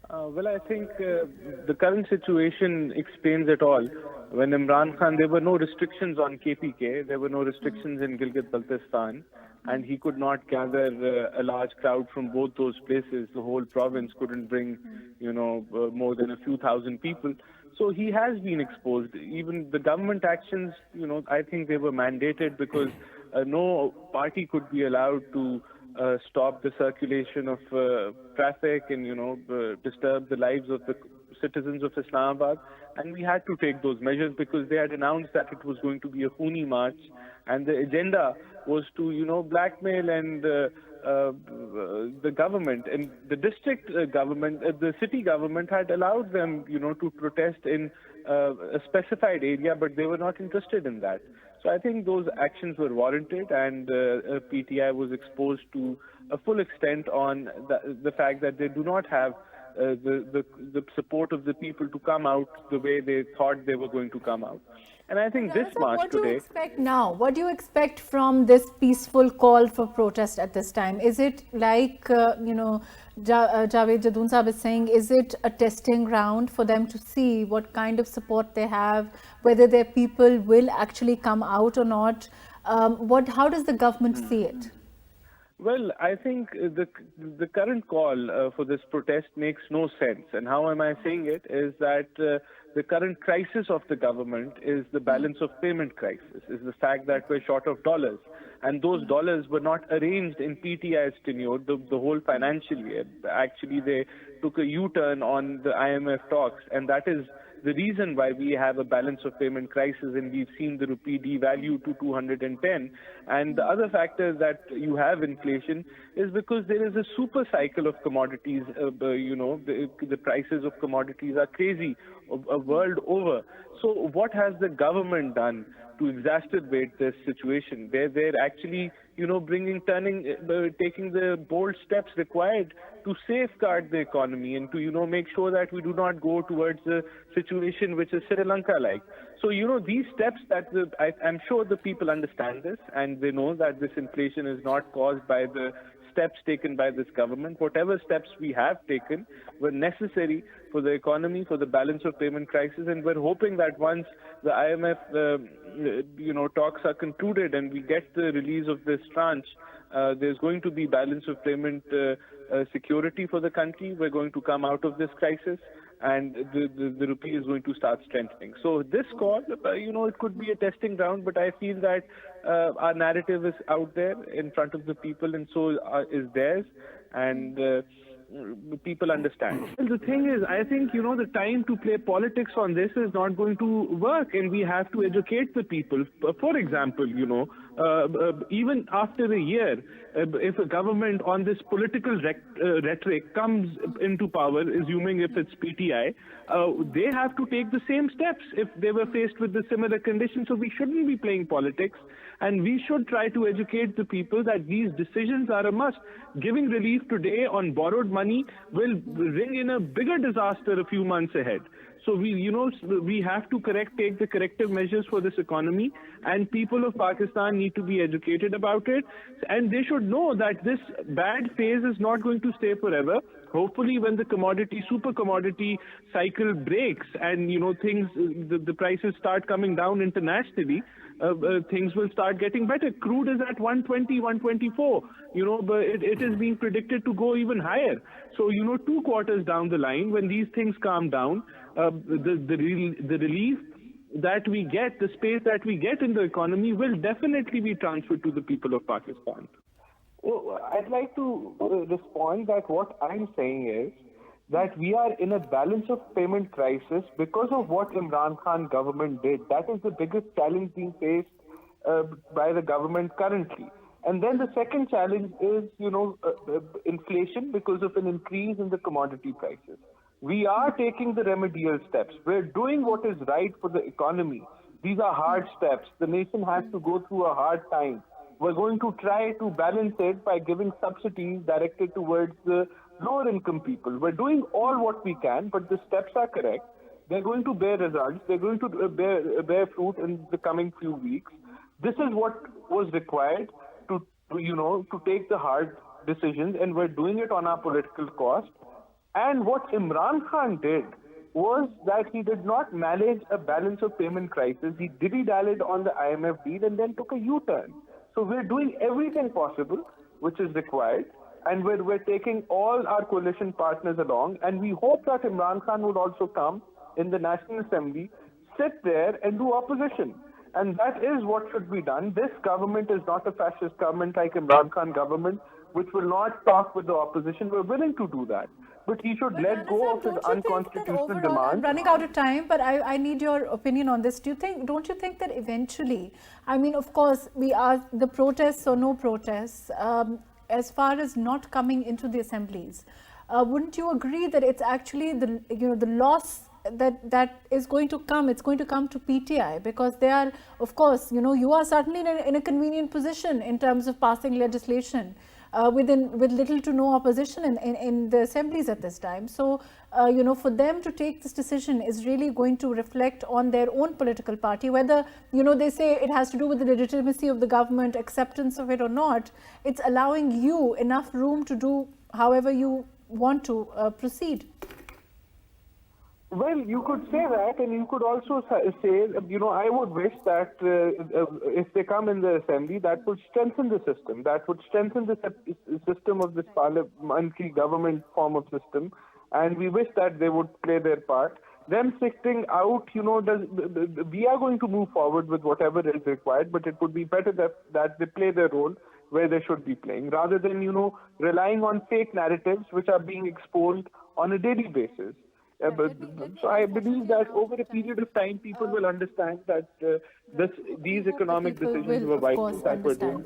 Well, I think the current situation explains it all. When Imran Khan, there were no restrictions on KPK, there were no restrictions in Gilgit-Baltistan, and he could not gather a large crowd from both those places. The whole province couldn't bring, more than a few thousand people. So he has been exposed. Even the government actions, I think they were mandated because no party could be allowed to stop the circulation of traffic and disturb the lives of the citizens of Islamabad, and we had to take those measures because they had announced that it was going to be a Huni march, and the agenda was to blackmail and the government and the district government, the city government had allowed them to protest in a specified area, but they were not interested in that. So I think those actions were warranted, and PTI was exposed to a full extent on the fact that they do not have the support of the people to come out the way they thought they were going to come out. And I think this march what do you today. expect now? What do you expect from this peaceful call for protest at this time? Is it like, Javed Jadoon Saab is saying, is it a testing ground for them to see what kind of support they have, whether their people will actually come out or not? How does the government see it? Well, I think the current call for this protest makes no sense. And how am I saying it? Is that the current crisis of the government is the balance of payment crisis, is the fact that we're short of dollars. And those dollars were not arranged in PTI's tenure the whole financial year. Actually, they took a U-turn on the IMF talks, and that is the reason why we have a balance of payment crisis, and we've seen the rupee devalue to 210. And the other factor that you have inflation is because there is a super cycle of commodities. The prices of commodities are crazy world over. So what has the government done to exacerbate this situation? They're actually taking the bold steps required to safeguard the economy and to make sure that we do not go towards a situation which is Sri Lanka like. So these steps that I'm sure the people understand this, and they know that this inflation is not caused by the steps taken by this government. Whatever steps we have taken were necessary for the economy, for the balance of payment crisis, and we're hoping that once the IMF talks are concluded and we get the release of this tranche, there's going to be balance of payment security for the country. We're going to come out of this crisis, and the rupee is going to start strengthening. So this call, it could be a testing ground, but I feel that our narrative is out there in front of the people, and so is theirs, and people understand. Well, the thing is, I think, the time to play politics on this is not going to work, and we have to educate the people. For example, even after a year, if a government on this political rhetoric comes into power, assuming if it's PTI, they have to take the same steps if they were faced with the similar conditions. So we shouldn't be playing politics, and we should try to educate the people that these decisions are a must. Giving relief today on borrowed money will bring in a bigger disaster a few months ahead. So we have to take the corrective measures for this economy, and people of Pakistan need to be educated about it, and they should know that this bad phase is not going to stay forever. Hopefully, when the super commodity cycle breaks and the prices start coming down internationally, things will start getting better. Crude is at 120, 124. But it is being predicted to go even higher. So 2 quarters down the line, when these things calm down, the relief that we get, the space that we get in the economy will definitely be transferred to the people of Pakistan. Well, I'd like to respond that what I'm saying is that we are in a balance of payment crisis because of what Imran Khan government did. That is the biggest challenge being faced by the government currently. And then the second challenge is, inflation because of an increase in the commodity prices. We are taking the remedial steps. We're doing what is right for the economy. These are hard steps. The nation has to go through a hard time. We're going to try to balance it by giving subsidies directed towards the lower income people. We're doing all what we can, but the steps are correct. They're going to bear results. They're going to bear fruit in the coming few weeks. This is what was required to take the hard decisions, and we're doing it on our political cost. And what Imran Khan did was that he did not manage a balance of payment crisis. He dilly-dallied on the IMF deal and then took a U-turn. So we're doing everything possible which is required, and we're taking all our coalition partners along, and we hope that Imran Khan would also come in the National Assembly, sit there and do opposition. And that is what should be done. This government is not a fascist government like Imran Khan government, which will not talk with the opposition. We're willing to do that. But he should let go of his unconstitutional I'm demands. running out of time, but I need your opinion on this. Don't you think that eventually, I mean, of course, we are the protests or no protests, as far as not coming into the assemblies, wouldn't you agree that it's actually the loss that is going to come? It's going to come to PTI, because they are, of course, you are certainly in a convenient position in terms of passing legislation with little to no opposition in the assemblies at this time. So, for them to take this decision is really going to reflect on their own political party, whether, they say it has to do with the legitimacy of the government, acceptance of it or not. It's allowing you enough room to do however you want to proceed. Well, you could say that, and you could also say, I would wish that if they come in the assembly, that would strengthen the system. That would strengthen the system of this parliamentary government form of system, and we wish that they would play their part. Them sitting out, we are going to move forward with whatever is required, but it would be better that they play their role where they should be playing, rather than, relying on fake narratives which are being exposed on a daily basis. So I believe that over a period of time, people will understand that these economic decisions were vital that were doing.